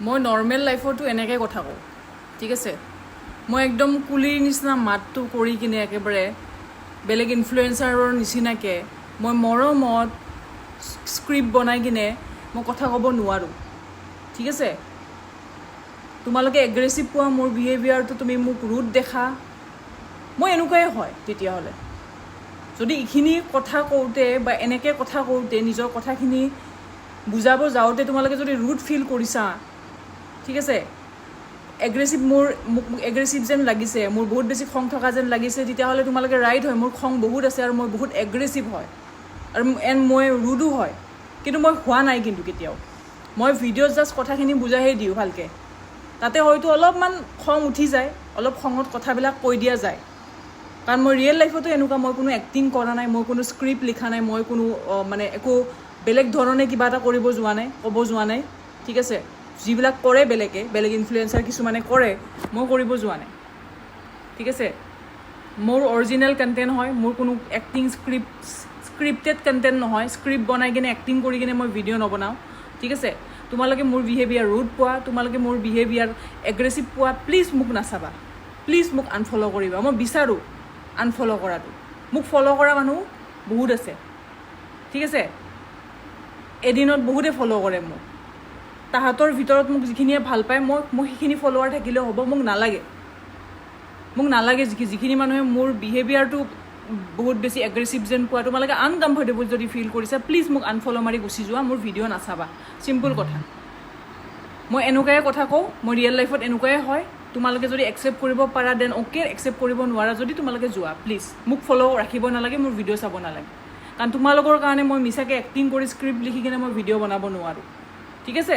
মই নৰ্মেল লাইফতো এনেকৈ কথা কওঁ, ঠিক আছে। মই একদম কুলিৰ নিচিনা মাতটো কৰি কিনে একেবাৰে বেলেগ ইনফ্লুৱেঞ্চাৰৰ নিচিনাকৈ মই মৰমত স্ক্ৰিপ্ট বনাই কিনে মই কথা ক'ব নোৱাৰোঁ, ঠিক আছে। তোমালোকে এগ্ৰেছিভ পোৱা মোৰ বিহেভিয়াৰটো, তুমি মোক ৰুড দেখা, মই এনেকুৱাই হয় তেতিয়াহ'লে। যদি এইখিনি কথা কওঁতে বা এনেকৈ কথা কওঁতে নিজৰ কথাখিনি বুজাব যাওঁতে তোমালোকে যদি ৰুড ফিল কৰিছা, ঠিক আছে, মোক এগ্ৰেছিভ যেন লাগিছে, মোৰ বহুত বেছি খং থকা যেন লাগিছে, তেতিয়াহ'লে তোমালোকে ৰাইট হয়, মোৰ খং বহুত আছে আৰু মই বহুত এগ্ৰেছিভ হয় আৰু মই ৰুডো হয়। কিন্তু মই হোৱা নাই কিন্তু কেতিয়াও। মই ভিডিঅ'ত জাষ্ট কথাখিনি বুজাইহে দিওঁ ভালকৈ। তাতে হয়তো অলপমান খং উঠি যায়, অলপ খঙত কথাবিলাক কৈ দিয়া যায়, কাৰণ মই ৰিয়েল লাইফতো এনেকুৱা, মই কোনো এক্টিং কৰা নাই, মই কোনো স্ক্ৰিপ্ট লিখা নাই, মই কোনো মানে একো বেলেগ ধৰণে কিবা এটা কৰিব যোৱা নাই, ক'ব যোৱা নাই, ঠিক আছে। যিবিলাক কৰে বেলেগ ইনফ্লুৱেঞ্চাৰ কিছুমানে কৰে, মই কৰিব যোৱা নাই, ঠিক আছে। মোৰ অৰিজিনেল কণ্টেণ্ট হয়, মোৰ কোনো এক্টিং স্ক্ৰিপ্টেড কণ্টেণ্ট নহয়। স্ক্ৰিপ্ট বনাই কিনে এক্টিং কৰি কিনে মই ভিডিঅ' নবনাওঁ, ঠিক আছে। তোমালোকে মোৰ বিহেভিয়াৰ ৰুড পোৱা, তোমালোকে মোৰ বিহেভিয়াৰ এগ্ৰেছিভ পোৱা, প্লিজ মোক নাচাবা, প্লিজ মোক আনফল' কৰিবা। মই বিচাৰোঁ আনফল' কৰাটো। মোক ফল' কৰা মানুহ বহুত আছে, ঠিক আছে। এদিনত বহুতে ফল' কৰে মোক, তাহাঁতৰ ভিতৰত মোক যিখিনিয়ে ভাল পায়, মই সেইখিনি ফল'ৱাৰ থাকিলেও হ'ব, মোক নালাগে যিখিনি মানুহে মোৰ বিহেভিয়াৰটো বহুত বেছি এগ্ৰেছিভ যেন পোৱা, তোমালোকে আনকমফৰ্টেবল যদি ফিল কৰিছা, প্লিজ মোক আনফল' মাৰি গুচি যোৱা, মোৰ ভিডিঅ' নাচাবা। চিম্পল কথা। মই এনেকুৱাই কথা কওঁ, মই ৰিয়েল লাইফত এনেকুৱাই হয়। তোমালোকে যদি একচেপ্ট কৰিব পাৰা দেন অ'কে, একচেপ্ট কৰিব নোৱাৰা যদি তোমালোকে যোৱা, প্লিজ। মোক ফ'ল' ৰাখিব নালাগে, মোৰ ভিডিঅ' চাব নালাগে, কাৰণ তোমালোকৰ কাৰণে মই মিছাকৈ এক্টিং কৰি স্ক্ৰিপ্ট লিখি কিনে মই ভিডিঅ' বনাব নোৱাৰোঁ, ঠিক আছে।